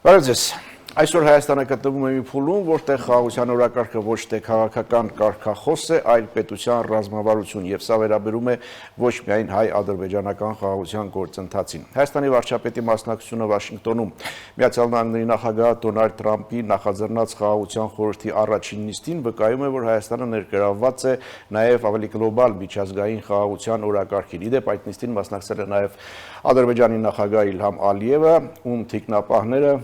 Բարև Այսօր Հայաստանը գտնվում է մի փուլում, որտեղ խաղաղության օրակարգը ոչ թե քաղաքական կարգախոս է, այլ պետության ռազմավարություն, եւ սա վերաբերում է ոչ միայն հայ-ադրբեջանական խաղաղության գործընթացին։ Հայաստանի վարչապետի մասնակցությունը Վաշինգտոնում Միացյալ Նահանգների նախագահ Դոնալդ Թրամփի նախաձեռնած խաղաղության խորհրդի առաջին նիստին վկայում է, որ Հայաստանը ներգրավված է նաեւ ավելի գլոբալ միջազգային խաղաղության օրակարգին։ Իդեպ այդ նիստին մասնակցել է նաեւ Ադրբեջանի նախագահ Իլհամ Ալիևը, ում թիկնապահները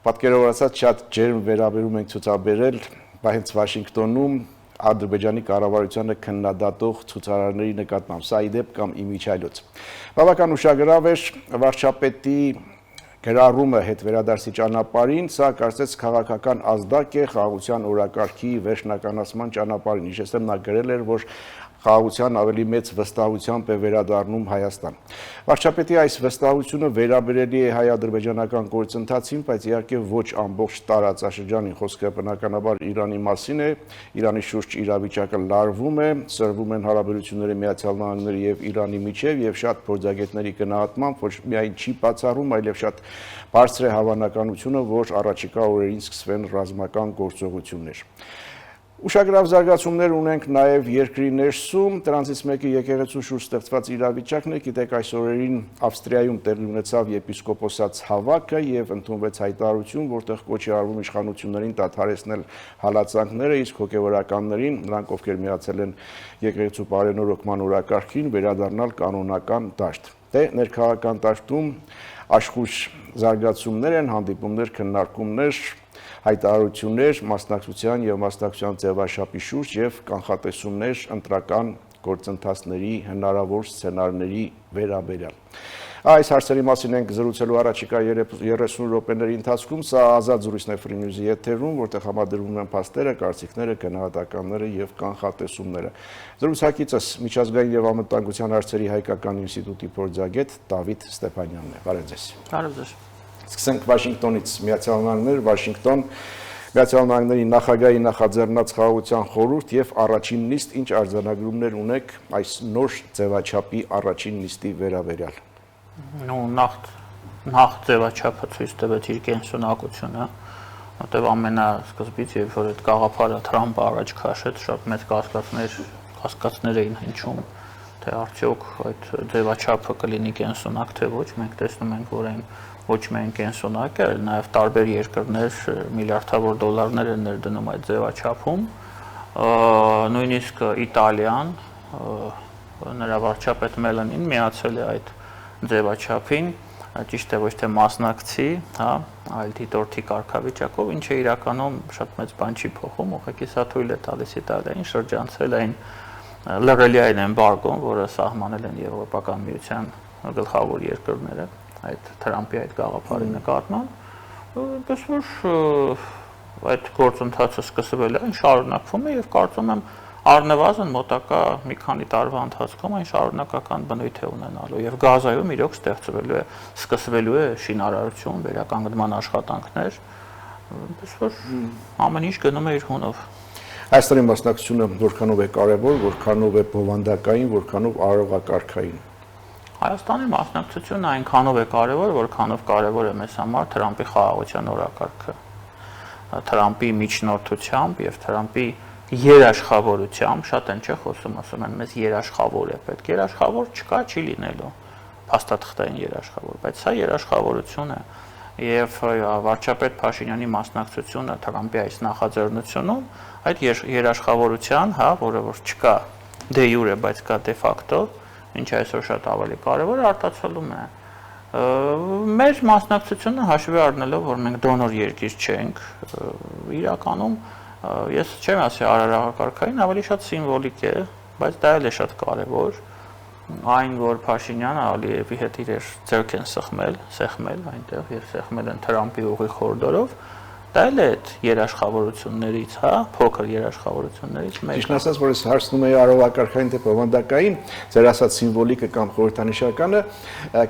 Պատկերով ասած շատ ջերմ վերաբերում ենք ցուցաբերել հենց Վաշինգտոնում Ադրբեջանի կառավարությանը քննադատող ցուցարարների նկատմամբ, սա իդեպ կամ իմիջիայլոց։ Բավական ուշագրավ էր վարչապետի գրառումը հետ վերադարձի ճանապարհին, սա կարծես քաղաքական ազդակ է խաղաղության օրակարգի վերջնականացման ճանապարհին։ Հիշեցնեմ, նա գրել էր, որ խաղաղության ավելի մեծ վստահությամբ է վերադառնում Հայաստան։ Վարչապետի այս վստահությունը վերաբերելի է հայ-ադրբեջանական գործընթացին, բայց իհարկե ոչ ամբողջ տարածաշրջանին, խոսքը բնականաբար Իրանի մասին է, Իրանի շուրջ իրավիճակը լարվում է, սրվում են հարաբերությունները Միացյալ Նահանգների եւ Իրանի միջև եւ շատ փորձագետների գնահատմամբ ոչ միայն չի բացառում, այլև շատ բարձր է հավանականությունը, որ առաջիկա օրերին սկսվեն ռազմական գործողություններ։ Ուշագրավ զարգացումներ ունենք նաև երկրի ներսում, դրանցից մեկը եկեղեցու շուրջ ստեղծված իրավիճակն է, գիտեք այս օրերին Ավստրիայում տեղի ունեցավ եպիսկոպոսաց հավաքը եւ ընդունվեց հայտարարություն, որտեղ կոչ է արվում իշխանություններին դադարեցնել հալածանքները, իսկ հոգեվորականներին, նրանք ովքեր միացել են եկեղեցու բարենորոգման օրակարգին, վերադառնալ կանոնական դաշտ։ Դե ներքաղաքական դաշտում աշխույժ զարգացումներ են, հանդիպումներ, քննարկումներ, հայտարարություններ, մասնակցության եւ մասնակցության ձևաչափի շուրջ եւ կանխատեսումներ ընտրական գործընթացների հնարավոր սցենարների վերաբերյալ։ Այս հարցերի մասին ենք զրուցելու առաջիկա 30 րոպեների ընթացքում, սա ազատ զրույցն է Free News-ի եթերում, որտեղ համադրվում են փաստերը, կարծիքները, գնահատականները եւ կանխատեսումները։ Զրուցակիցս միջազգային եւ անվտանգության հարցերի հայկական ինստիտուտի փորձագետ Դավիթ Ստեփանյանն է։ Բարև ձեզ։ Բարև ձեզ։ Սկսենք Վաշինգտոնից, Միացյալ Նահանգներ, Վաշինգտոն, Միացյալ Նահանգների նախագահի նախաձեռնած խաղաղության խորհուրդ եւ առաջին նիստ, ինչ արձանագրումներ ունեք այս նոր ձևաչափի առաջին նիստի վերաբերյալ։ Նախ ձևաչափը ցույց տվեց իր կենսունակությունը, որտեղ ամենասկզբից, երբ որ այդ գաղափարը Թրամփը առաջ քաշեց, շատ մեծ կասկածներ էին հնչում, թե արդյոք այդ ձևաչափը կլինի կենսունակ թե ոչ, մենք տեսնում ենք, որ այն ոչ միայն կենսունակ է, այլ նաև տարբեր երկրներ միլիարդավոր դոլարներ են ներդնում այդ ձևաչափում, նույնիսկ Իտալիան, նրա վարչապետ Մելանին միացել է այդ ձևաչափին, ճիշտ է ոչ թե մասնակցի, հա, այլ դիտորդի կարգավիճակով, ինչը իրականում շատ մեծ բան չի փոխում, ուղղակի սա թույլ է տալիս Իտալիային շրջանցել այն լրելի այն էմբարգոն, որը սահմանել են Եվրոպական միության գլխավոր երկրները այդ Թրամփի այդ գաղափարի նկատմամբ, այնպես որ այդ գործընթացը սկսվել է, այն շարունակվում է եւ կարծում եմ առնվազն մոտակա մի քանի տարվա ընթացքում այն շարունակական բնույթ է ունենալու եւ Գազայում իրոք սկսվելու է շինարարություն, վերականգնման աշխատանքներ, այնպես որ ամեն ինչ գնում է իր հունով։ Հայաստանի մասնակցությունը որքանով է կարևոր, որքանով է բովանդակային, որքանով արարողակարգային։ Հայաստանի մասնակցությունը այնքանով է կարևոր, որքանով կարևոր է մեզ համար Թրամփի խաղաղության օրակարգը։ Թրամփի միջնորդությամբ եւ Թրամփի երաշխավորությամբ, շատ են չէ խոսում, ասում են մեզ երաշխավոր է պետք։ Երաշխավոր չկա, չի լինելու։ Փաստաթղթային երաշխավոր, բայց սա երաշխավորություն է։ Եվ վարչապետ Փաշինյանի մասնակցությունը Թրամփի այս նախաձեռնությունում այդ երաշխավորության, հա, որը որ չկա դե յուրե, բայց կա դե ֆակտո, ինչը այսօր շատ ավելի կարևոր է, արտացոլում է։ Մեր մասնակցությունը հաշվի առնելով, որ մենք դոնոր երկիր չենք, իրականում ես չեմ ասի արարողակարգային, ավելի շատ սիմվոլիկ է, բայց դա էլ է շատ կարևոր։ Այն, որ Փաշինյանը Ալիևի հետ իրեր ձեռք են սեղմել այնտեղ եւ սեղմել են Թրամփի ուղի խորհրդով, Դա էլ է այդ երաշխավորություններից, հա, փոքր երաշխավորություններից մեկը։ Ճիշտ ասած, որ ես հարցնում եի արարողակարգային թե բովանդակային, ձեր ասած սիմվոլիկը կամ խորհրդանշականը,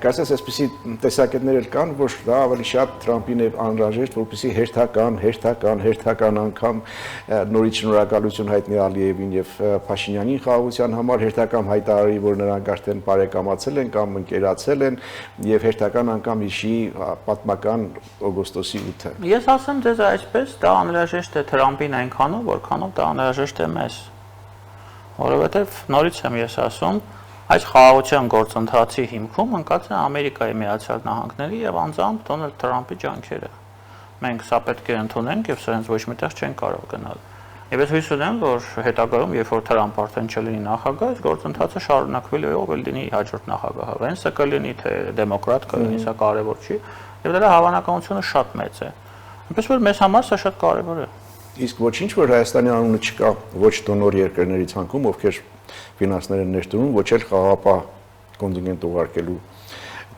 կարծես այսպիսի տեսակետներ էլ կան, որ դա ավելի շատ Թրամփին է անհրաժեշտ, որպեսզի հերթական անգամ նորից շնորհակալություն հայտնի Ալիևին եւ Փաշինյանին խաղաղության համար, հերթական հայտարարի, որ նրանք արդեն բարեկամացել են կամ ընկերացել են եւ հերթական անգամ հիշի պատմական օգոստոսի 8-ը։ Ես ասեմ ձեզ այսպես, դա անհրաժեշտ է Թրամփին այնքանով, որքանով դա անհրաժեշտ է մեզ։ Որովհետև նորից եմ ես ասում, այս խաղաղության գործընթացի հիմքում ընկած է Ամերիկայի Միացյալ Նահանգների եւ անձամբ Դոնալդ Թրամփի ջանքերը։ Մենք սա պետք է ընդունենք եւ սրանց ոչ միտեղ չեն կարող գնալ։ Եվ ես հույս ունեմ, որ հետագայում, երբ որ Թրամփ արդեն չլինի նախագահ, այս գործընթացը շարունակվելու է, ով էլ լինի հաջորդ նախագահը, Վենսը կլինի, թե դեմոկրատ կլինի, սա կարևոր չի, եւ դրա հավանականությունը շատ մեծ է։ Այնպես որ մեզ համար սա շատ կարևոր է։ Իսկ ոչինչ որ Հայաստանի անունը չկա ոչ դոնոր երկրների ցանկում, ովքեր ֆինանսներ են ներդրում, ոչ էլ խաղաղապահ կոնտինգենտ ուղարկելու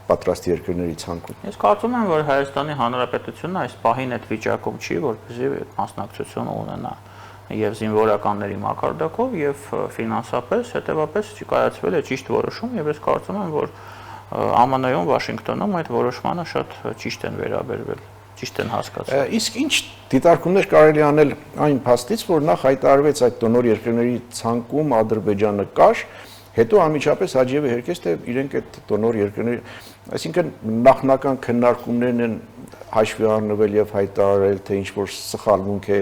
պատրաստ երկրների ցանկում։ Ես կարծում եմ, որ Հայաստանի Հանրապետությունը այս պահին այդ վիճակում չի, որպեսզի մասնակցություն ունենա եւ զինվորականների մակարդակով եւ ֆինանսապես, հետեւապես կայացվել է ճիշտ որոշում եւ ես կարծում եմ, որ ԱՄՆ-ում, Վաշինգտոնում այդ որոշմանը շատ ճիշտ են վերաբերվել, ճիշտ են հասկացել։ Իսկ ինչ դիտարկումներ կարելի անել այն փաստից, որ նախ հայտարարվեց այդ դոնոր երկրների ցանկում Ադրբեջանը կար, հետո անմիջապես Հաջիևը հերքեց, թե իրենք այդ դոնոր երկրների, այսինքն նախնական քննարկումներն են հաշվի առնվել եւ հայտարարել, թե ինչ որ սխալմունք է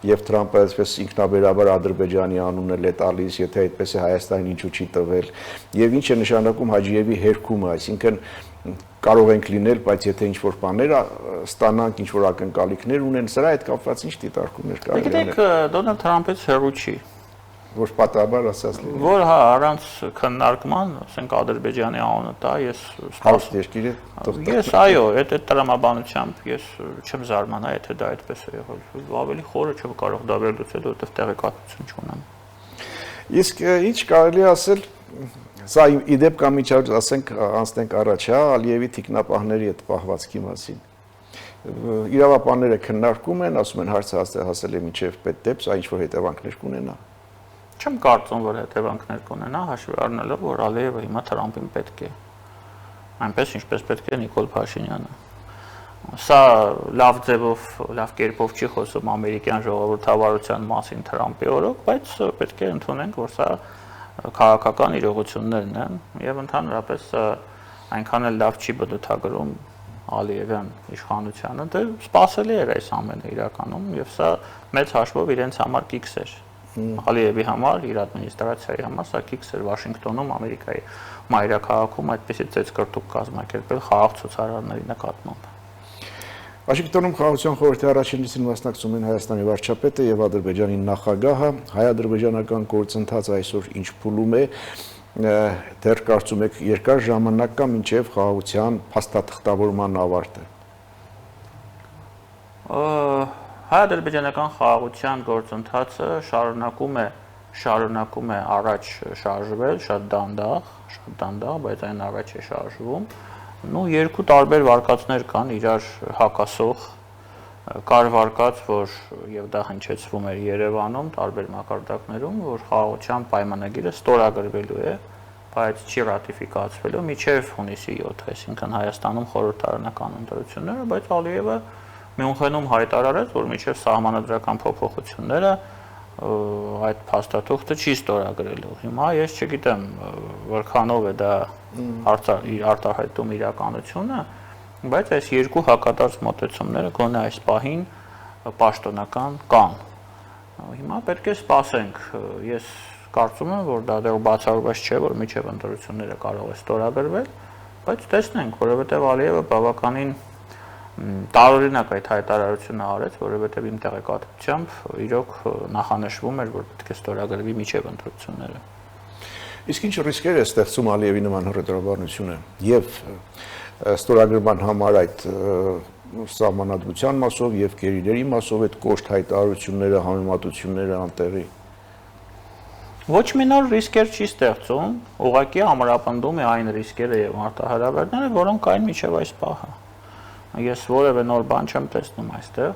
եւ Թրամփը այսպես ինքնաբերաբար Ադրբեջանի անունն է տալիս, եթե այդպես է Հայաստանին ինչու չի տվել, եւ ինչ է նշանակում Հաջիևի հերքումը, այսինքն կարող ենք լինել, բայց եթե ինչ որ բաներ ստանանք, ինչ որ ակնկալիքներ ունեն, սրա հետ կապված ինչ դիտարկումներ կարելի է։ Գիտեք, Դոնալդ Թրամփից հեռու չի, որ պատահաբար ասած լինի։ որ հա առանց քննարկման, ասենք Ադրբեջանի անունը տա, ես Հարուստ երկիր է։ Ես այո, այդ տրամաբանությամբ ես չեմ զարմանա, եթե դա այդպես է եղել։ Ավելի խորը չեմ կարող դա վերլուծել, որովհետև տեղեկատվություն չունեմ։ Իսկ ինչ կարելի ասել, սա իդեպ կամ միջավայր, ասենք անցնենք առաջ, հա, Ալիևի թիկնապահների այդ պահվածքի մասին։ Իրավապանները քննարկում են, ասում են հարցը հասել է մինչև պետդեպս, այն ինչ որ հետևանքներ կունենա։ Չեմ կարծում, որ հետևանքներ կունենա, հաշվի առնելով, որ Ալիևը հիմա Թրամփին պետք է, այնպես ինչպես պետք է Նիկոլ Փաշինյանը։ Սա լավ ձևով, լավ կերպով չի խոսում ամերիկյան ժողովրդավարության մասին Թրամփի օրոք, բայց պետք է ընդունենք, որ սա քաղաքական իրողություններն են եւ ընդհանրապես այնքան էլ լավ չի բնութագրում Ալիևյան իշխանությանը, դե սпасելի էր այս ամենը իրականում եւ սա մեծ հաշվով իրենց համար կիքս էր։ Ալիևի համար, իր ադմինիստրացիայի համար սա կիքս էր Վաշինգտոնում, Ամերիկայի մայրաքաղաքում այդպիսի ծեծկռտուք կազմակերպել խաղաղ ցուցարարների նկատմամբ։ Վաշինգտոնում խաղաղության խորհրդի առաջին նիստին մասնակցում են Հայաստանի վարչապետը եւ Ադրբեջանի նախագահը, հայ-ադրբեջանական գործընթացը այսօր ինչ փուլում է, դեռ կարծում եք երկար ժամանակ կա մինչև խաղաղության փաստաթղթավորման ավարտը։ Հայ-ադրբեջանական խաղաղության գործընթացը շարունակում է առաջ շարժվել, շատ դանդաղ, բայց այն առաջ է շարժվում։ Երկու տարբեր վարկածներ կան իրար հակասող, կար վարկած, որ եւ դա հնչեցվում էր Երևանում տարբեր մակարդակներում, որ խաղաղության պայմանագիրը ստորագրվելու է, բայց չի ռատիֆիկացվելու մինչև հունիսի 7, այսինքն Հայաստանում խորհրդարանական ընտրությունները, բայց Ալիևը Մյունխենում հայտարարեց, որ մինչև սահմանադրական փոփոխությունները այդ փաստաթուղթը չի ստորագրելու։ Հիմա ես չգիտեմ որքանով է դա արտահայտում իրականությունը, բայց այս երկու հակադարձ մոտեցումները գոնե այս պահին պաշտոնական կան։ Հիմա պետք է սպասենք։ Ես կարծում եմ, որ դա դեռ բացառված չէ, որ մինչև ընտրությունները կարող է ստորագրվել, բայց տեսնենք, որովհետև Ալիևը բավականին տարօրինակ այդ հայտարարությունը արեց, որովհետև իմ տեղեկատվությամբ իրոք նախանշվում էր, որ պետք է ստորագրվի մինչև ընտրությունները։ Իսկ ինչ ռիսկեր է ստեղծում Ալիևի նման հռետորաբանությունը եւ ստորագրման համար այդ սահմանադրության մասով եւ գերիների մասով այդ կոշտ հայտարարությունները, համեմատությունները անտեղի։ Ոչ մի նոր ռիսկեր չի ստեղծում, ուղղակի ամրապնդում է այն ռիսկերը եւ մարտահրավերները, որոնք կային մինչև այս պահը։ Ես որևէ նոր բան չեմ տեսնում այստեղ,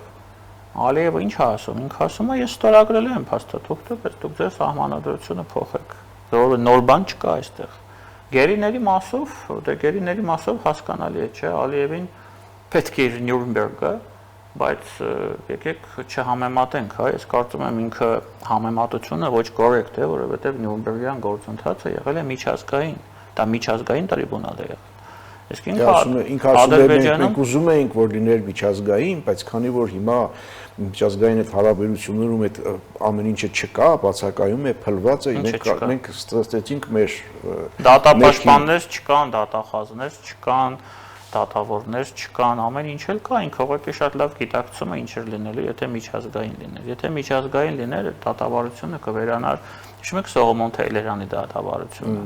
Ալիևը ինչ ասում, ինքը ասում է ես ստորագրել եմ փաստաթուղթը, բայց դուք ձեր սահմանադրությունը փոխեք։ Որովհետեւ նոր բան չկա այստեղ։ Գերիների մասով հասկանալի է, չէ, Ալիևին պետք է իր Նյուրնբերգը, բայց եկեք չհամեմատենք, հա, ես կարծում եմ ինքը համեմատությունը ոչ կորեկտ է, որովհետեւ Նյուրնբերգյան գործընթացը եղել է միջազգային, դա միջազգային տրիբունալ է եղել։ Իսկ ինքը ասում է մենք ուզում էինք որ լիներ միջազգային, բայց քանի որ հիմա միջազգային այդ հարաբերություններում այդ ամեն ինչը չկա, բացակայում է, փլված է, մենք ստացեցինք մեր դատապաշտպաններ չկան, դատախազներ չկան, դատավորներ չկան, ամեն ինչ էլ կա, ինքը ուղղակի շատ լավ գիտակցում է ինչ էր լինելու, եթե միջազգային լիներ։ Եթե միջազգային լիներ, դատավարությունը կվերանար, հիշում եք Սողոմոն Թեյլերյանի դատավարությունը։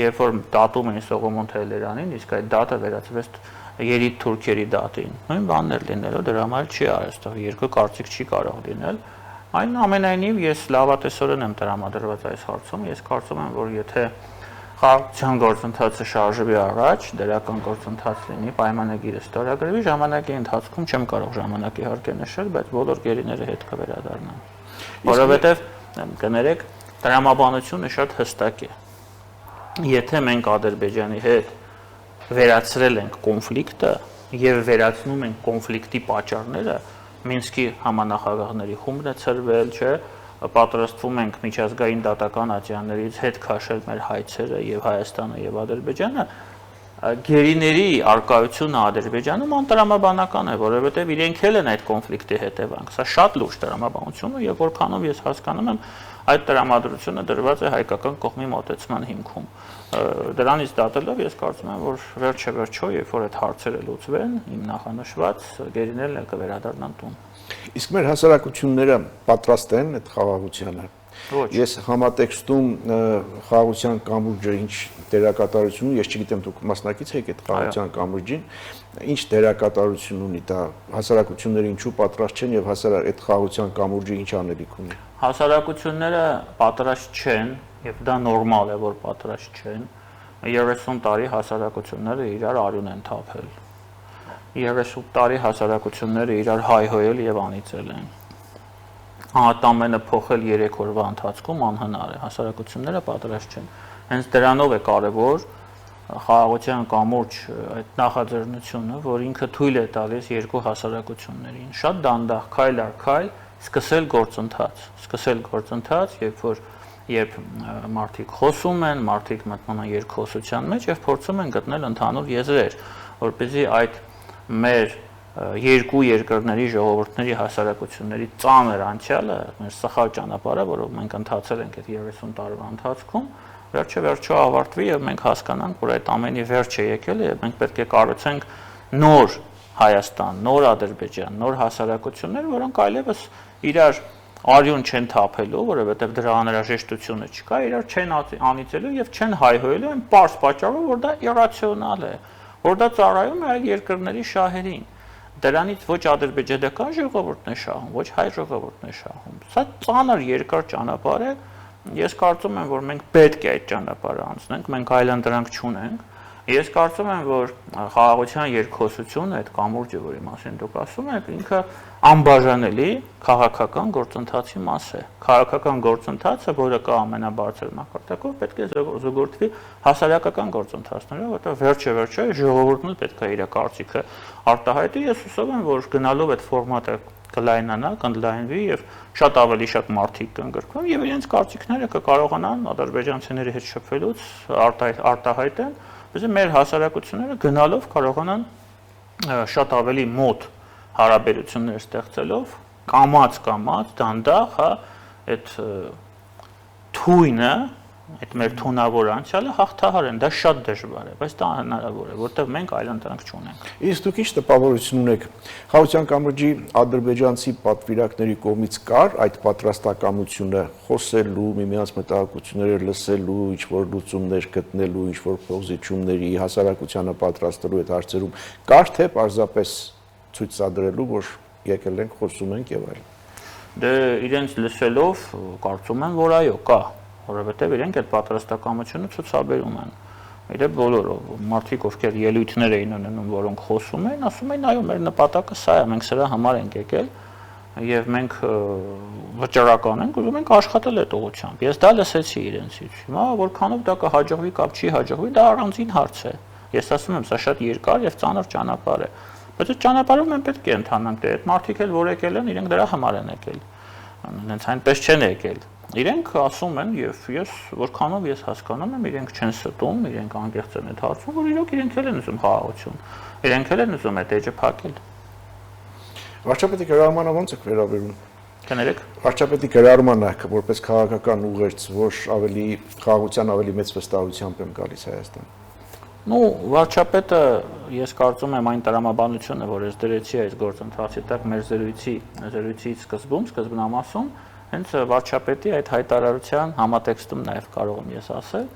Երբ որ դատում էին Սողոմոն Թեյլերյանին, իսկ այդ դատը վերածվեց երիտ թուրքերի դատին։ Նույն բանն էր լինելու, դրա համար չի արել, այստեղ երկու կարծիք չի կարող լինել։ Այնուամենայնիվ ես լավատեսորեն եմ տրամադրված այս հարցում, ես կարծում եմ, որ եթե խաղաղության գործընթացը շարժվի առաջ, դրական գործընթաց լինի, պայմանագիրը ստորագրվի, ժամանակի ընթացքում չեմ կարող ժամանակի հարկ նշել, բայց բոլոր գերիները հետ կվերադառնան։ Որովհետև կներեք, տրամաբանությունը շատ հստակ է։ Եթե մենք Ադրբեջանի հետ վերացրել ենք կոնֆլիկտը եւ վերացնում ենք կոնֆլիկտի պատճառները, Մինսկի համանախագահների խումբն է ծրվել, չէ, պատրաստվում ենք միջազգային դատական ատյաններից հետ քաշել մեր հայցերը եւ Հայաստանը եւ Ադրբեջանը, գերիների արկայությունը Ադրբեջանում անտրամաբանական է, որովհետեւ իրենք էլ են այդ կոնֆլիկտի հետևանք։ Սա շատ լուրջ տրամաբանություն է եւ որքանով ես հասկանում եմ, այդ տրամադրությունը դրված է հայկական կողմի մոտեցման հիմքում։ Դրանից դատելով ես կարծում եմ, որ վերջեվերջո, երբ որ այդ հարցերը լուծվեն, իմ նախանշված գերիներն կվերադառնան տուն։ Իսկ մեր հասարակությունները պատրաստ են այդ խաղաղությանը։ Ես համատեքստում խաղաղության կամուրջը ինչ դերակատարություն ունի, ես չգիտեմ դուք մասնակից եք այդ խաղաղության կամուրջին, ինչ դերակատարություն ունի դա հասարակությունները ինչու պատրաստ չեն եւ այդ խաղաղության կամուրջը ինչ անելիք ունի։ Հասարակությունները պատրաստ չեն եւ դա նորմալ է, որ պատրաստ չեն։ 30 տարի հասարակությունները իրար արյուն են թափել։ 30 տարի հասարակությունները իրար հայհոյել եւ անիծել են։ Ամենը փոխել 3 օրվա ընթացքում անհնար է, հասարակությունները պատրաստ չեն։ Հենց դրանով է կարևոր խաղաղության կամուրջ այդ նախաձեռնությունը, որ ինքը թույլ է տալիս երկու հասարակություններին շատ դանդաղ քայլ առ քայլ սկսել գործընթաց, երբ մարդիկ խոսում են, մարդիկ մտնում են երկխոսության մեջ եւ փորձում են գտնել ընդհանուր եզրեր, որպեսզի այդ մեր երկու երկրների ժողովուրդների հասարակությունների ծանր անցյալը, մեր սխալ ճանապարհը, որով մենք ընթացել ենք այդ 30 տարվա ընթացքում, վերջո ավարտվի եւ մենք հասկանանք, որ այդ ամենի վերջը եկել է եւ մենք պետք է կառուցենք նոր Հայաստան, նոր Ադրբեջան, նոր հասարակություններ, որոնք այլևս իրար արյուն չեն թափելու, որովհետեւ դրա անհրաժեշտությունը չկա, իրար չեն անիծելու եւ չեն հայհոյելու այն պարզ պատճառով, որ դա իրացիոնալ է, որ դա ծառայում է այլ երկրների շահերին։ Դրանից ոչ ադրբեջանական ժողովուրդն է շահում, ոչ հայ ժողովուրդն է շահում։ Սա ծանր երկար ճանապարհ է։ Ես կարծում եմ, որ մենք պետք է այդ ճանապարհը անցնենք, մենք այլընտրանք չունենք։ Ես կարծում եմ, որ խաղաղության երկխոսությունը, այդ կամուրջը, որի մասին դուք ասում եք, ինքը անբաժանելի քաղաքական գործընթացի մաս է։ Քաղաքական գործընթացը, որը կա ամենաբարձր մակարդակով, պետք է զուգորդվի հասարակական գործընթացներով, որտեղ վերջեվերջո ժողովուրդն պետք է իր կարծիքը արտահայտի։ Ես հուսով եմ, որ գնալով այդ ֆորմատը կլայնանա, կընդլայնվի եւ շատ ավելի շատ մարդիկ կընդգրկվեն եւ իրենց կարծիքները կկարողանան ադրբեջանցիների հետ շփվելուց արտահայտեն, որպեսզի մեր հասարակությունները գնալով կարողանան շատ ավելի մոտ հարաբերություններ ստեղծելով կամած դանդաղ, հա, այդ թույնը, այդ մեր թունավոր անցյալը հաղթահարեն, դա շատ դժվար է, բայց դա հնարավոր է, որտեղ մենք այլընտրանք չունենք։ Իսկ դուք ինչ տպավորություն ունեք, խաղաղության կամրջի ադրբեջանցի պատվիրակների կողմից կար այդ պատրաստակամությունը խոսելու, միմյանց մտահոգությունները լսելու, ինչ-որ լուծումներ գտնելու, ինչ-որ փոխզիջումների հասարակությանը պատրաստելու այդ հարցերում կար թե պարզապես ցույցադրելու, որ եկել ենք, խոսում ենք եւ այլն։ Դե իրենց լսելով կարծում եմ, որ այո, կա, որովհետև իրենք այդ պատրաստակամությունը ցուցաբերում են։ Իրենք բոլորը մարդիկ, ովքեր ելույթներ էին ունենում, որոնք խոսում էին, ասում էին, այո, մեր նպատակը սա է, մենք սրա համար ենք եկել, եւ մենք վճռական ենք, ուզում ենք աշխատել այդ ուղղությամբ։ Ես դա լսեցի իրենցից։ Հիմա որքանով դա կհաջողվի կամ չի հաջողվի, դա առանձին հարց է։ Ես ասում եմ, սա շատ երկար եւ ծանր ճանապարհ է։ Բայց այդ ճանապարհով մենք պետք է ընթանանք, դե այդ մարդիկ էլ որ եկել են, իրենք դրա համար են եկել։ Հենց այնպես չեն եկել։ Իրենք ասում են եւ ես որքանով ես հասկանում եմ, իրենք չեն ստում, իրենք անկեղծ են այդ հարցում, որ իրոք իրենք էլ են ուզում խաղաղություն։ Իրենք էլ են ուզում այդ էջը փակել։ Վարչապետի գրառմանը ո՞նց է վերաբերում։ Կներեք։ Վարչապետի գրառմանը որպես քաղաքական ուղերձ, որ ավելի խաղաղության ավելի մեծ վստահությամբ եմ գալիս Հայաստան։ Ну, վարչապետը ես կարծում եմ այն տրամաբանությունը, որ ես դրեցի այս գործընթացի տակ մեր զրույցի սկզբնամասում, հենց վարչապետի այդ հայտարարության համատեքստում նաև կարող եմ ես ասել,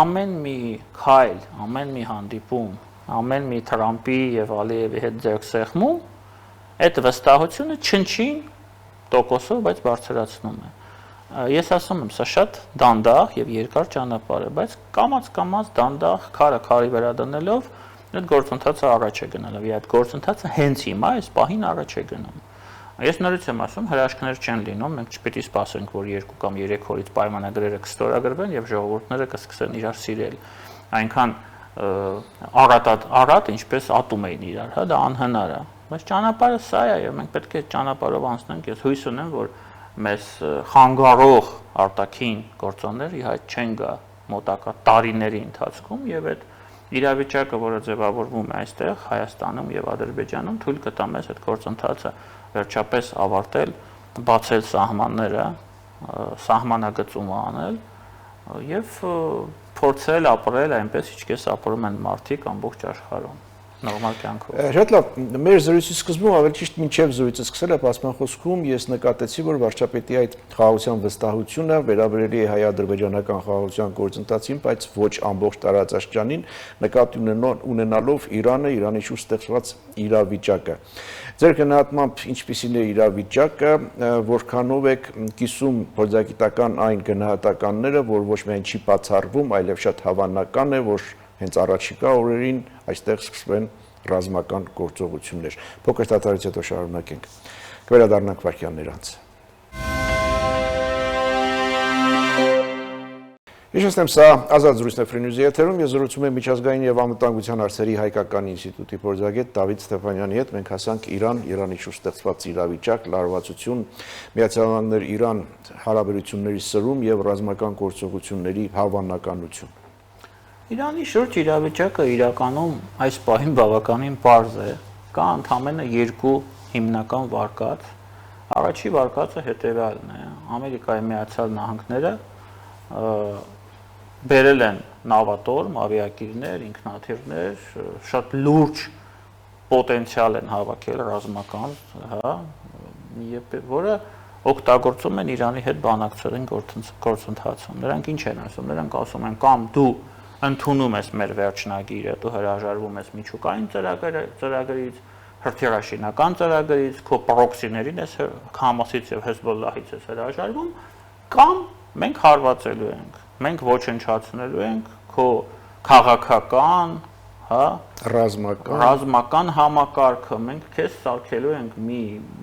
ամեն մի քայլ, ամեն մի հանդիպում, ամեն մի Թրամփի եւ Ալիևի հետ ձեռքսեղմում այդ վստահությունը չնչին տոկոսով, բայց բարձրացնում է։ Ես ասում եմ, սա շատ դանդաղ եւ երկար ճանապարհ է, բայց կամաց դանդաղ քարի վրա դնելով այդ գործընթացը առաջ է գնալու։ Եվ այդ գործընթացը հենց հիմա այս պահին առաջ է գնում։ Ես նորից եմ ասում, հրաշքներ չեն լինում, մենք չպետք է սպասենք, որ 2 կամ 3 օրից պայմանագրերը կստորագրվեն եւ ժողովուրդները կսկսեն իրար սիրել։ Այնքան առատ, ինչպես ատում էին իրար, հա, դա անհնար է։ Բայց ճանապարհը սա է եւ մենք պետք է ճանապարհով անցնենք։ Ես հույս ունեմ, որ մեզ խանգարող արտաքին գործոններ իհայտ չեն գա մոտակա տարիների ընթացքում եւ այդ իրավիճակը, որը ձևավորվում է այստեղ Հայաստանում եւ Ադրբեջանում, թույլ կտա մեզ այդ գործընթացը վերջապես ավարտել, բացել սահմանները, սահմանագծումը անել եւ փորձել ապրել այնպես, ինչպես ապրում են մարդիկ ամբողջ աշխարհում։ Նորմալ կյանքով։ Շատ լավ, մեր զրույցի սկզբում ավելի ճիշտ մինչև զրույցը սկսելը պատասխանխոսքում ես նկատեցի, որ վարչապետի այդ խաղաղության վստահությունը վերաբերելի է հայ-ադրբեջանական խաղաղության գործընթացին, բայց ոչ ամբողջ տարածաշրջանին, նկատի ունենալով Իրանը, Իրանի շուրջ ստեղծված իրավիճակը։ Ձեր գնահատմամբ ինչպիսին է իրավիճակը, որքանով եք կիսում փորձագիտական այն գնահատականները, որ ոչ միայն չի բացառվում, այլև շատ հավանական է, որ հենց առաջիկա օրերին այստեղ սկսվեն ռազմական գործողություններ։ Փոքր դադարից հետո շարունակենք։ Կվերադառնանք վայրկյաններ անց։ Հիշեցնեմ, սա ազատ զրույցն է Free News-ի եթերում, ես զրուցում եմ միջազգային եւ անվտանգության հարցերի հայկական ինստիտուտի փորձագետ Դավիթ Ստեփանյանի հետ։ Մենք հասանք Իրան, Իրանի շուրջ ստեղծված իրավիճակ, լարվածություն, Միացյալ Նահանգներ Իրան հարաբերությունների սրում եւ ռազմական գործողությունների հավանականություն։ Իրանի շուրջ իրավիճակը իրականում այս պահին բավականին պարզ է։ Կա ընդամենը 2 հիմնական վարկած։ Առաջի վարկածը հետևյալն է. Ամերիկայի Միացյալ Նահանգները բերել են նավատորմ, ավիակիրներ, ինքնաթիռներ, շատ լուրջ պոտենցիալ են հավաքել ռազմական, հա, որը օգտագործում են Իրանի հետ բանակցային գործընթացում։ Նրանք ինչ են ասում։ Նրանք ասում են կամ դու ընդունում ես մեր վերջնագիրը, դու հրաժարվում ես միջուկային ծրագրից, հրթիռաշինական ծրագրից, քո պրոքսիներին ես Համասից եւ Հեզբոլլահից ես հրաժարվում, կամ մենք հարվածելու ենք, մենք ոչնչացնելու ենք քո քաղաքական, հա, ռազմական համակարգը, մենք քեզ սարքելու ենք մի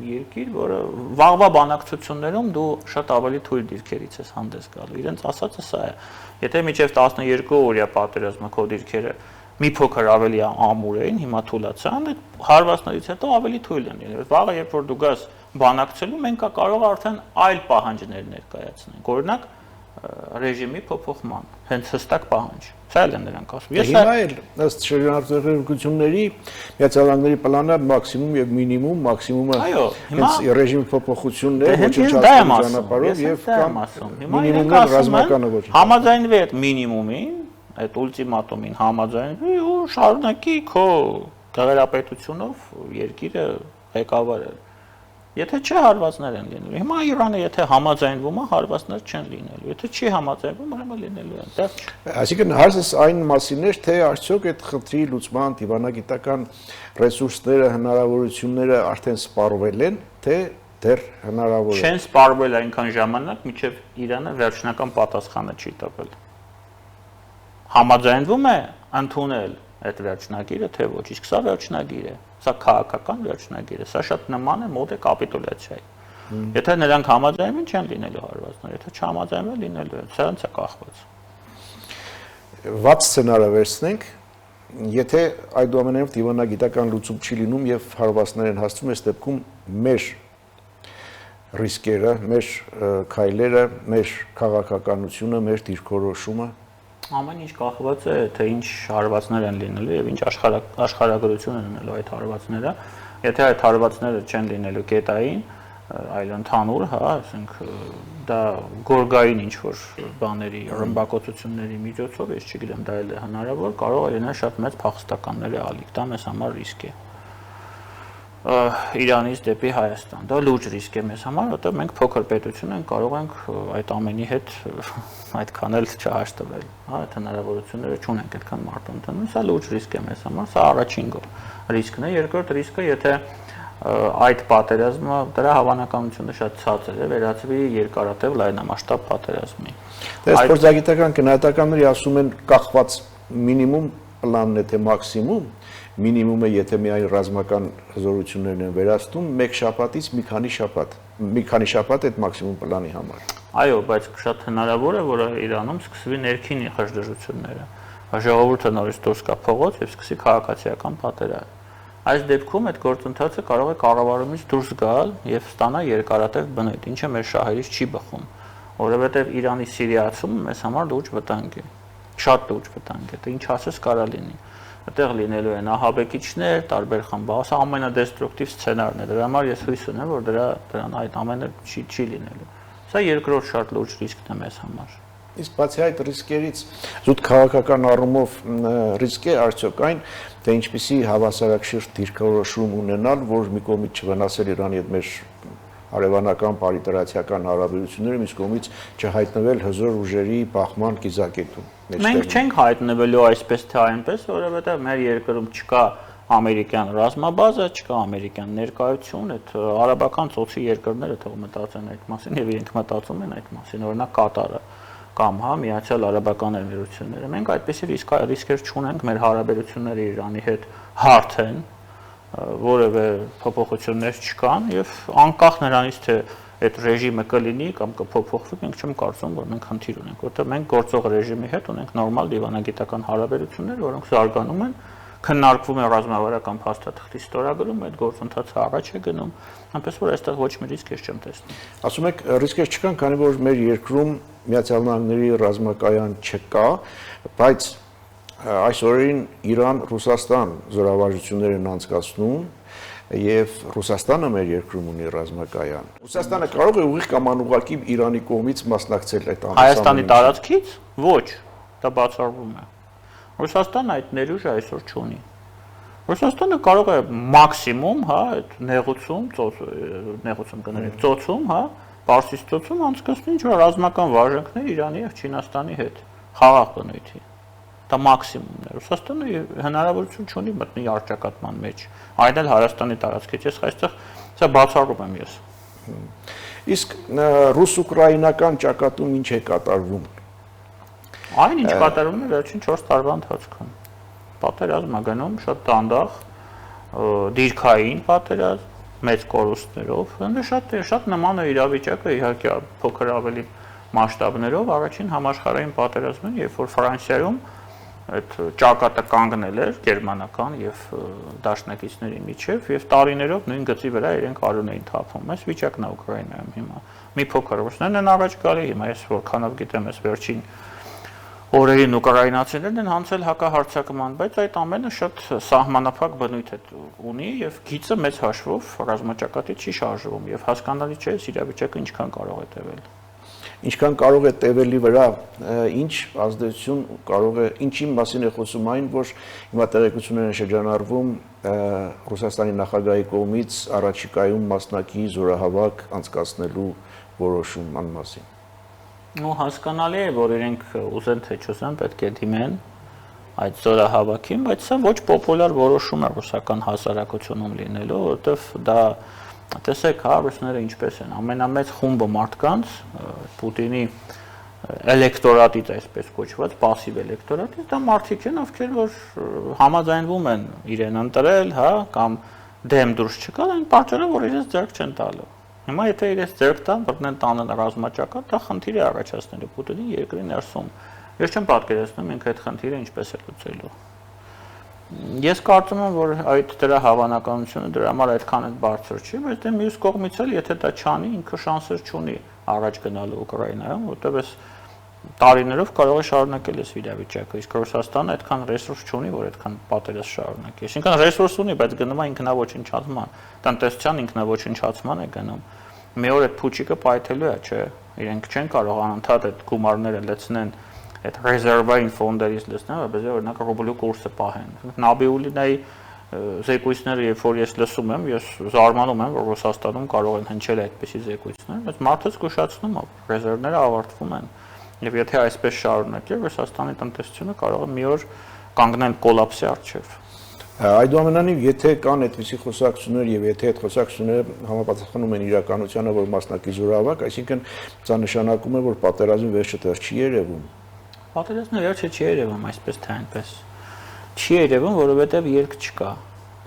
երկիր, որը վաղվա բանակցություններում դու շատ ավելի թույլ դիրքերից ես հանդես գալու։ Իրենց ասածը սա է։ Եթե մինչև 12 օրյա պատերազմը քո դիրքերը մի փոքր ավելի ամուր էին, հիմա թուլացան, այդ հարվածներից հետո ավելի թույլ են լինելու։ Վաղը երբ որ դու գաս բանակցելու, մենք կարող արդեն այլ պահանջներ ներկայացնենք։ Օրինակ ռեժիմի փոփոխման, հենց հստակ պահանջ։ Սա էլ են նրանք ասում։ Հիմա էլ ըստ շրջանառությունների Միացյալ Նահանգների պլանը մաքսիմում եւ մինիմում, մաքսիմումը հենց ռեժիմի փոփոխությունն է, ոչնչացնելու ճանապարհով եւ կամ մինիմումն ռազմականը ոչ։ Համաձայնվի այդ մինիմումին, այդ ուլտիմատումին համաձայնվի ու շարունակի քո գաղերապետությունով երկիրը ղեկավարել։ Եթե չէ, հարվածներ են լինելու։ Հիմա Իրանը եթե համաձայնվում է, հարվածներ չեն լինելու։ Եթե չի համաձայնվում, ուրեմն լինելու են։ Դա այսինքն հարցս այն մասին է, թե արդյոք այդ խնդրի լուծման դիվանագիտական ռեսուրսները, հնարավորությունները արդեն սպառվել են, թե դեռ հնարավոր է։ Չեն սպառվել այնքան ժամանակ, մինչև Իրանը վերջնական պատասխանը չի տվել։ Համաձայնվում է ընդունել այդ վերջնագիրը, թե ոչ, իսկ սա վերջնագիր է։ Սա քաղաքական վերջնագիր է, սա շատ նման է մոտ է կապիտուլյացիայի։ Եթե նրանք համաձայնվեն, չեն լինելու հարվածներ, եթե չհամաձայնվեն, լինելու է, սրանց է կախված։ Վատ սցենարը վերցնենք, եթե այդուամենայնիվ դիվանագիտական լուծում չի լինում եւ հարվածներ են հասցվում, այս դեպքում մեր ռիսկերը, մեր քայլերը, մեր քաղաքականությունը, մեր դիրքորոշումը ամեն ինչ կախված է, թե ինչ հարվածներ են լինելու եւ ինչ աշխարհագրություն են ունենալու այդ հարվածները։ Եթե այդ հարվածները չեն լինելու կետային, այլ ընդհանուր, հա, ասենք դա գորգային ինչ որ բաների, ռմբակոծությունների միջոցով, ես չգիտեմ, դա էլ է հնարավոր, կարող է լինել շատ մեծ փախստականների ալիք, դա մեզ համար ռիսկ է։ Իրանից դեպի Հայաստան, դա լուրջ ռիսկ է մեզ համար, որտեղ մենք փոքր պետություն ենք, կարող ենք այդ ամենի հետ այդքան էլ չհաշտվել, հա, այդ հնարավորությունները չունենք այդքան մարտոնտանում, սա լուրջ ռիսկ է մեզ համար, սա առաջին ռիսկն է, երկրորդ ռիսկը, եթե այդ պատերազմը դրա հավանականությունը շատ ցածր է, վերածվի երկարատև լայնամասշտաբ պատերազմի։ Դες փորձագիտական գնահատականները ասում են կախված մինիմում պլանն է թե մաքսիմում, մինիմումը եթե միայն ռազմական հզորություններն են վերացնում, մեկ շաբաթից մի քանի շաբաթ այդ մաքսիմում պլանի համար։ Այո, բայց շատ հնարավոր է, որ Իրանում սկսվի ներքին խժդժությունները։ Ժողովուրդը նորից դուրս գա փողոց եւ սկսի քաղաքացիական պատերազմ։ Այս դեպքում այդ գործընթացը կարող է կառավարումից դուրս գալ եւ ստանալ երկարատև բնույթ, ինչը մեր շահերից չի բխում, որովհետեւ Իրանի սիրիացումը մեզ համար լուրջ վտանգ է, շատ լուրջ վտանգ է, դա ինչ ասես կարա լինի, այդտեղ լինելու են ահաբեկիչներ, տարբեր խմբեր, սա ամենադեստրուկտիվ սցենարն է, դրա համար ես հույս ունեմ, որ դրան այդ ամենը չի լինելու, սա երկրորդ շատ լուրջ ռիսկն է մեզ համար։ Իսկ բացի այդ ռիսկերից զուտ քաղաքական առումով ռիսկ է արդյոք այն, թե ինչպիսի հավասարակշիռ դիրքորոշում ունենալ, որ մի կողմից չվնասել Իրանի հետ մեր հարևանական պարիտարացիական հարաբերությունները, մյուս կողմից չհայտնվել հզոր ուժերի բախման կիզակետում։ Մենք չենք հայտնվելու այսպես թե այնպես, որովհետև մեր երկրում չկա ամերիկյան ռազմաբազա, չկա ամերիկյան ներկայություն, այդ արաբական ծոցի երկրները թող մտածեն այդ մասին եւ իրենք մտածում են այդ մասին, օրինակ Կատարը կամ հա Միացյալ Արաբական Էմիրությունները։ Մենք այդպիսի ռիսկեր չունենք, մեր հարաբերությունները Իրանի հետ հարթ են, որևէ փոփոխություններ չկան եւ անկախ նրանից թե այդ ռեժիմը կլինի կամ կփոփոխվի, մենք չեմ կարծում, որ մենք խնդիր ունենք, որտեղ մենք գործող ռեժիմի հետ ունենք նորմալ դիվանագիտական հարաբերություններ, որոնք զարգանում են, քննարկվում է ռազմավարական փաստաթղթի ստորագրում, այդ գործընթացը առաջ է գնում, այնպես որ այստեղ ոչ մի ռիսկ ես չեմ տեսնում։ Ասում եք ռիսկեր չկան, քանի որ մեր երկրում Միացյալ Նահանգների ռազմակայան չկա, բայց այս օրերին Իրան-Ռուսաստան զորավարժություններ են անցկացնում եւ Ռուսաստանը մեր երկրում ունի ռազմակայան։ Ռուսաստանը կարող է ուղիղ կամ անուղղակի Իրանի կողմից մասնակցել այդ ամենին։ Հայաստանի տարածքից ոչ, դա բացառվում է։ Ռուսաստանը այդ ներուժը այսօր չունի։ Ռուսաստանը կարող է մաքսիմում, հա, այդ նեղուցում կներեք, ծոցում, հա, Պարսից ծոցում անցկացնի ինչ-որ ռազմական վարժանքներ Իրանի եւ Չինաստանի հետ, խաղաղ բնույթի։ Դա մաքսիմումն է։ Ռուսաստանը հնարավորություն չունի մտնի արճակատման մեջ, այն էլ Հայաստանի տարածքից։ Ես այստեղ սա բացառում եմ ես։ Իսկ ռուս-ուկրաինական ճակատում ինչ է կատարվում։ Այն ինչ կատարվում է վերջին 4 տարվա ընթացքում։ Պատերազմ է գնում շատ դանդաղ, դիրքային պատերազմ, մեծ կորուստներով, ընդ շատ նման է իրավիճակը, իհարկե փոքր ավելի մասշտաբներով առաջին համաշխարհային պատերազմին, երբ որ Ֆրանսիայում այդ ճակատը կանգնել էր գերմանական եւ դաշնակիցների միջև եւ տարիներով նույն գծի վրա իրենք արուն էին թափում։ Այս վիճակն է Ուկրաինայում հիմա։ Մի փոքր ռուսներն են առաջ գալի, հիմա ես որքանով գիտեմ, այս վերջին օրերին ուկրաինացիներն են հանցել հակահարձակման, բայց այդ ամենը շատ սահմանափակ բնույթ ունի եւ գիծը մեծ հաշվով ռազմաճակատից չի շարժվում եւ հասկանալի չէ իրավիճակը ինչքան կարող է տևել։ Ինչքան կարող է տևելի վրա, ինչ ազդեցություն կարող է, ինչի մասին է խոսում այն, որ հիմա տեղեկություններ են շրջանառվում Ռուսաստանի նախագահի կողմից առաջիկայում մասնակի զորահավաք անցկացնելու որոշման մասին։ Ու հասկանալի է, որ իրենք ուզեն թե չուզեն պետք է դիմեն այդ զորահավաքին, բայց սա ոչ պոպուլյար որոշում է ռուսական հասարակությունում լինելու, որովհետև դա տեսեք, հա, ռուսները ինչպես են, ամենամեծ խումբը մարդկանց Պուտինի էլեկտորատից այսպես կոչված пассив էլեկտորատից, դա մարդիկ են, ովքեր որ համաձայնվում են իրեն ընտրել, հա, կամ դեմ դուրս չկալ, այն պատճառով որ իրենց ձեռք չեն տալու։ Հիմա եթե իրենց ձեռք տան, բռնեն տանեն ռազմաճակատ, դա խնդիր է առաջացնելու Պուտինի երկրի ներսում։ Ես չեմ պատկերացնում ինքը այդ խնդիրը ինչպես է լուծելու։ Ես կարծում եմ, որ այդ դրա հավանականությունը դրա համար այդքան էլ բարձր չի, բայց դե մյուս կողմից էլ եթե դա չանի, ինքը շանսեր չունի առաջ գնալու Ուկրաինայում, որտեղ էս տարիներով կարող է շարունակել այս իրավիճակը, իսկ Ռուսաստանը այդքան ռեսուրս չունի, որ այդքան պատերազմ շարունակի։ Այսինքն ռեսուրս ունի, բայց գնում է ինքնաոչնչացման, տնտեսության ինքնաոչնչացման է գնում։ Մի օր այդ փուչիկը պայթելու է, չէ՞։ Իրենք չեն կարող անընդհատ այդ գումարները լցնեն այդ ռեզերվային ֆոնդերից լցնեն, որպես օրինակ ռուբլու կուրսը պահեն։ Նաբիուլինայի զեկույցները, երբ որ ես լսում եմ, ես զարմանում եմ, որ Ռուսաստանում կարող են հնչել այդպիսի զեկույցներ, բայց մարդը զգուշացնում է, ռեզերվները ավարտվում են։ Եվ եթե այսպես շարունակի, Ռուսաստանի տնտեսությունը կարող է մի օր կանգնել կոլապսի առջև։ Այդուամենայնիվ, եթե կան այդպիսի խոսակցություններ եւ եթե այդ խոսակցությունները համապատասխանում են իրականությանը, որ մասնակից զորավարկ, այսինքն դա նշանակում է, որ պատերազմի վերջը դեռ չի երևում։ Պատերազմի վերջը չի երևում, այսպես թե այնպես։ Չի երևում, որովհետեւ երկ չկա։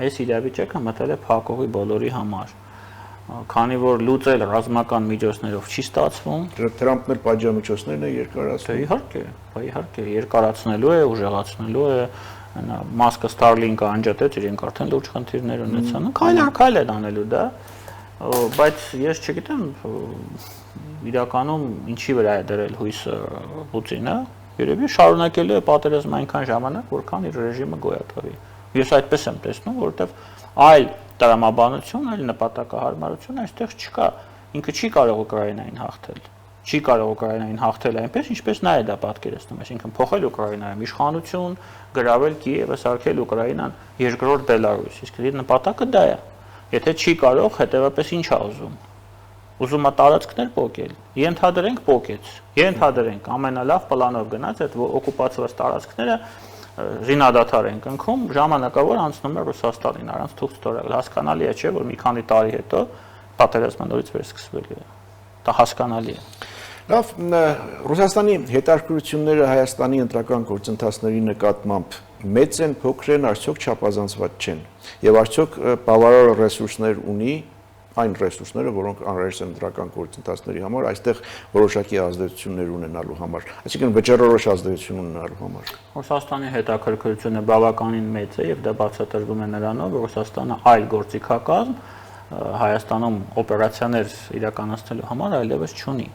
Այս իրավիճակը մտել է փակողի բոլորի համար։ Քանի որ լուծել ռազմական միջոցներով չի ստացվում, Թրամփն էլ պատժամիջոցներն է երկարացնում։ Իհարկե, երկարացնելու է, ուժեղացնելու է, Մասկը Starlink-ը անջատեց, իրենք արդեն լուրջ խնդիրներ ունեցան։ Քայլ են անելու դա, բայց ես չգիտեմ իրականում ինչի վրա է դրել հույսը Պուտինը, երևի շարունակելու է պատերազմը այնքան ժամանակ, որքան իր ռեժիմը գոյատևի։ Ես այդպես եմ տեսնում, որովհետև այլ տրամաբանություն, այլ նպատակահարմարություն այստեղ չկա։ Ինքը չի կարող Ուկրաինային հաղթել։ Չի կարող Ուկրաինային հաղթել այնպես, ինչպես նա է դա պատկերացնում, այսինքն փոխել Ուկրաինայում իշխանություն, գրավել Կիևը, սարքել Ուկրաինան երկրորդ Բելարուս։ Իսկ իր նպատակը դա է։ Եթե չի կարող, հետևապես ինչ է ուզում։ Ուզում է տարածքներ փոկել։ Ենթադրենք փոկեց։ Ենթադրենք ամենալավ պլանով գնաց այդ օկուպացված տարածքները զինադադար են կնքում, ժամանակավոր անցնում է Ռուսաստանին, առանց թուղթ ստորագրել։ Հասկանալի է, չէ՞, որ մի քանի տարի հետո պատերազմը նորից վերսկսվելու է։ Դա հասկանալի է։ Լավ, Ռուսաստանի հետաքրքրությունները Հայաստանի ընտրական գործընթացների նկատմամբ մեծ են, փոքր են, արդյոք չափազանցված չեն։ Եվ արդյոք բավարար ռեսուրսներ ունի այն ռեսուրսները, որոնք անհրաժեշտ են ընտրական գործընթացների համար, այստեղ որոշակի ազդեցություններ ունենալու համար, այսինքն վճռորոշ ազդեցություն ունենալու համար։ Ռուսաստանի հետաքրքրությունը բավականին մեծ է եւ դա բացատրվում է նրանով, որ Ռուսաստանը այլ գործիքակազմ Հայաստանում օպերացիաներ իրականացնելու համար այլևս չունի։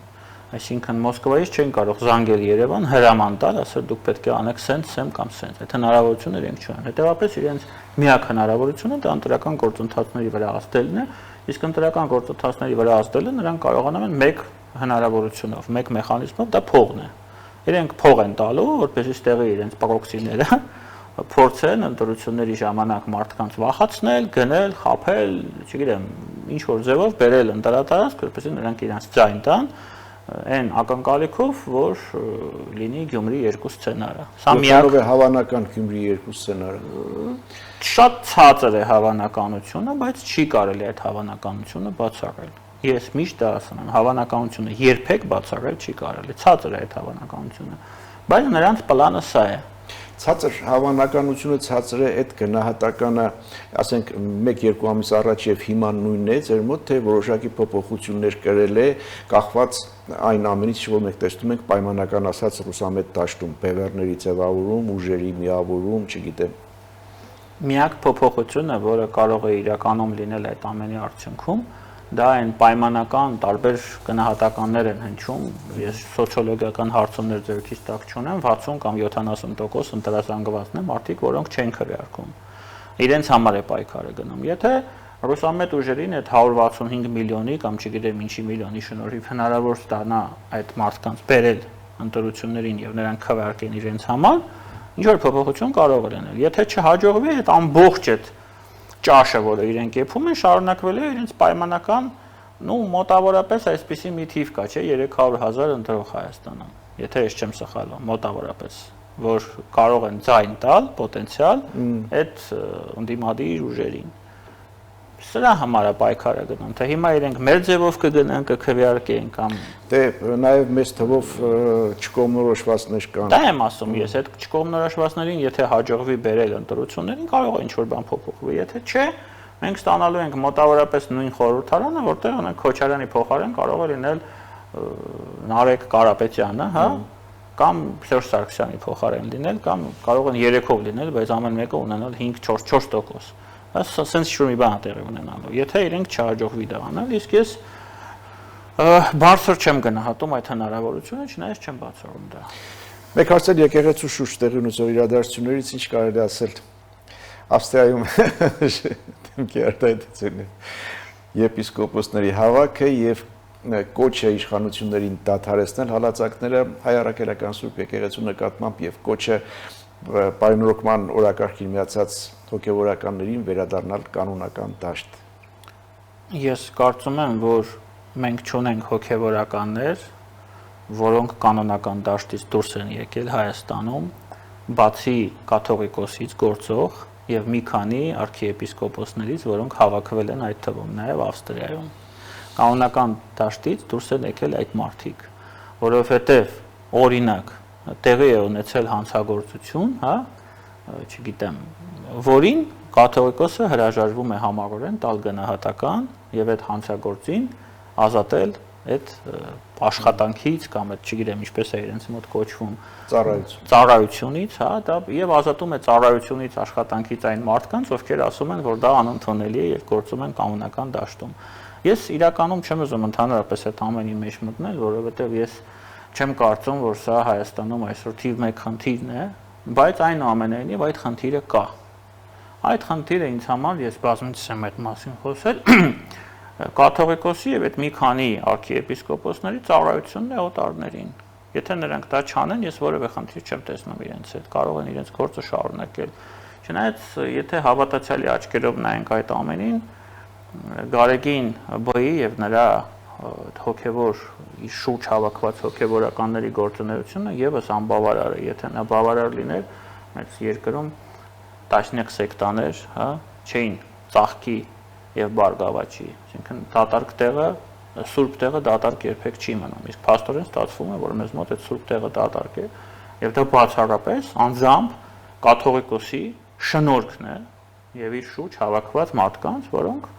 Այսինքն Մոսկվայից չեն կարող զանգել Երևան, հրաման տալ, ասել դուք պետք է անեք սենց, սեմ կամ սենց։ Այդ հնարավորությունը իրենք չունեն։ Հետևաբար իրենց միակ հնարավորությունը դա ընտրական գործընթացների վրա ազդելն է, իսկ ընտրական գործընթացների վրա ազդելը նրանք կարողանում են մեկ հնարավորությունով, մեկ մեխանիզմով, դա փողն է։ Իրենք փող են տալու, որպեսզի ստեղի իրենց պրոքսիները փորձեն ընտրությունների ժամանակ մարդկանց վախացնել, գնել, խաբել, չգիտեմ, ինչ որ ձևով բերել ընտրատարածք, որպեսզի նրանք իրենց ձայն տան այն ակնկալիքով, որ լինի Գյումրի 2 սցենարը։ Սա միակ է հավանական Գյումրի 2 սցենարը։ Շատ ցածր է հավանականությունը, բայց չի կարելի այդ հավանականությունը բացառել։ Ես միշտ դա ասում եմ, հավանականությունը երբեք բացառել չի կարելի։ Ցածր է այդ հավանականությունը։ Բայց նրանց պլանը սա է։ Ցածր հավանականությունը ցածր է այդ գնահատականը, ասենք 1-2 ամիս առաջ եւ հիմա նույնն է ձեր մոտ, թե որոշակի փոփոխություններ կրել է կախված այն ամենից, որ մենք տեսնում ենք պայմանական ասած ռուսամետ դաշտում, բևեռների ձևավորում, ուժերի միավորում, չգիտեմ։ Միակ փոփոխությունը, որը կարող է իրականում լինել այդ ամենի արդյունքում, դա այն պայմանական տարբեր գնահատականներ են հնչում, ես սոցիոլոգիական հարցումներ ձեռքից տակ չունեմ, 60 կամ 70% ընտրազանգվածն են մարդիկ, որոնք չեն քվեարկում։ Իրենց համար է պայքարը գնում։ Եթե ռուսամետ ուժերին այդ 165 միլիոնի կամ չգիտեմ ինչի միլիոնի շնորհիվ հնարավոր ստանա այդ մարդկանց բերել ընտրություններին եւ նրանք քվեարկեն իրենց համար, ինչ որ փոփոխություն կարող է լինել։ Եթե չհաջողվի, այդ ամբողջ այդ ճաշը, որը իրենք եփում են, շարունակվել է իրենց պայմանական, մոտավորապես այսպիսի մի թիվ կա, չէ, 300,000 ընտրող Հայաստանում, եթե ես չեմ սխալվում, մոտավորապես, որ կարող են ձայն տալ պոտենցիալ այդ ընդդիմադիր ուժերին։ Սրա համար է պայքարը գնում, թե հիմա իրենք մեր ձևով կգնան, կքվեարկեն կամ դե նաև մեծ թվով չկողմնորոշվածներ կան։ Դա եմ ասում ես, այդ չկողմնորոշվածներին, եթե հաջողվի բերել ընտրություններին, կարող է ինչ-որ բան փոփոխվի, եթե չէ, մենք ստանալու ենք մոտավորապես նույն խորհրդարանը, որտեղ ունենք Քոչարյանի փոխարեն կարող է լինել Նարեկ Կարապետյանը, հա, կամ Սերժ Սարգսյանի փոխարեն լինել, կամ կարող են 3-ով լինել, բայց ամեն մեկը ունենալ 5-4%։ Դա սենց ինչ-որ մի բան տեղի ունենալու։ Եթե իրենք չհաջողվի դա անել, իսկ ես բարձր չեմ գնահատում այդ հնարավորությունը, չնայած չեմ բացառում դա։ Մեկ հարցել եկեղեցու շուրջ տեղի ունեցող իրադարձություններից ինչ կարելի ասել Ավստրիայում դեմքի արտահայտությունն եպիսկոպոսների հավաքը եւ կոչը իշխանություններին դադարեցնել հալածակները հայ առաքելական Սուրբ եկեղեցու նկատմամբ եւ կոչը պայմանավորման օրակարգին միացած հոգեվորականներին վերադառնալ կանոնական դաշտ։ Ես կարծում եմ, որ մենք չունենք հոգեվորականներ, որոնք կանոնական դաշտից դուրս են եկել Հայաստանում, բացի կաթողիկոսից գործող եւ մի քանի արքիեպիսկոպոսներից, որոնք հավաքվել են այդ թվում նաեւ Ավստրիայում։ Կանոնական դաշտից դուրս են եկել այդ մարդիկ, որովհետեւ օրինակ տեղի է ունեցել հանցագործություն, հա, չգիտեմ, որին կաթողիկոսը հրաժարվում է համառորեն տալ գնահատական եւ այդ հանցագործին ազատել այդ աշխատանքից կամ այդ չգիտեմ ինչպես է իրենց մոտ կոչվում ծառայությունից, հա, դա եւ ազատում է ծառայությունից աշխատանքից այն մարդկանց, ովքեր ասում են, որ դա անընդունելի է եւ գործում են կանոնական դաշտում։ Ես իրականում չեմ ուզում ընդհանրապես այդ ամենի մեջ մտնել, որովհետեւ ես չեմ կարծում, որ սա Հայաստանում այսօր թիվ 1 խնդիրն է, բայց այնուամենայնիվ այդ խնդիրը կա։ Այդ խնդիրը ինձ համար ես բազմիցս եմ այդ մասին խոսել, կաթողիկոսի եւ այդ մի քանի արքիեպիսկոպոսների ծառայությունն է օտարներին։ Եթե նրանք դա չանեն, ես որևէ խնդիր չեմ տեսնում իրենց հետ, կարող են իրենց գործը շարունակել։ Չնայած եթե հավատացյալի աչքերով նայենք այդ ամենին, Գարեգին Բ-ի եւ նրա հոգեվոր շուրջ հավաքված հոգեվորականների գործունեությունը եւս անբավարար է, եթե նա բավարար լիներ, մեր երկրում տասնյակ սեկտաներ, հա, չէին ծաղկի եւ բարգավաճի, այսինքն դատարկ տեղը, սուրբ տեղը դատարկ երբեք չի մնում, իսկ փաստորեն ստացվում է, որ մեզ մոտ այդ սուրբ տեղը դատարկ է եւ դա բացառապես անձամբ կաթողիկոսի շնորհքն է եւ իր շուրջ հավաքված մարդկանց, որոնք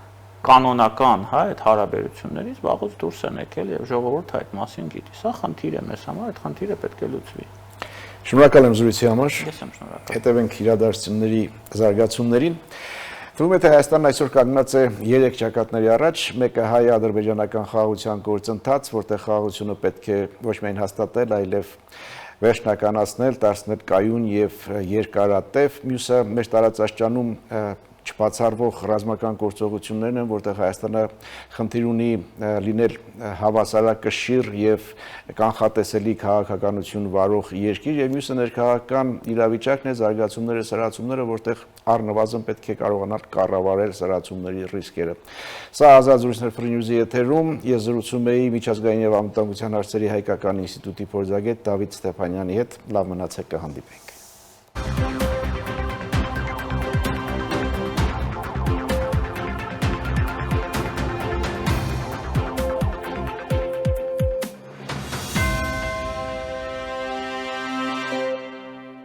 կանոնական, հա, այդ հարաբերություններից վաղուց դուրս են եկել եւ ժողովուրդը այդ մասին գիտի։ Սա խնդիր է մեզ համար, այդ խնդիրը պետք է լուծվի։ Շնորհակալ եմ զրույցի համար։ Ես եմ շնորհակալ։ Հետևենք իրադարձությունների զարգացումներին։ Թվում է թե Հայաստանն այսօր կանգնած է 3 ճակատների առաջ, մեկը հայ-ադրբեջանական խաղաղության գործընթաց, որտեղ խաղաղությունը պետք է ոչ միայն հաստատել, այլև վերջնականացնել, դարձնել կայուն եւ երկարատև, մյուսը մեր տարածաշրջանում չբացառվող ռազմական գործողություններն են, որտեղ Հայաստանը խնդիր ունի լինել հավասարակշիռ եւ կանխատեսելի քաղաքականություն վարող երկիր եւ մյուսը ներքաղաքական իրավիճակն է, զարգացումները, սրացումները, որտեղ առնվազն պետք է կարողանալ կառավարել սրացումների ռիսկերը։ Սա ազատ զրույցներ Free News-ի եթերում ես զրուցում էի միջազգային եւ անվտանգության հարցերի հայկական ինստիտուտի փորձագետ Դավիթ Ստեփանյանի հետ։ Լավ մնացեք, կհանդիպենք։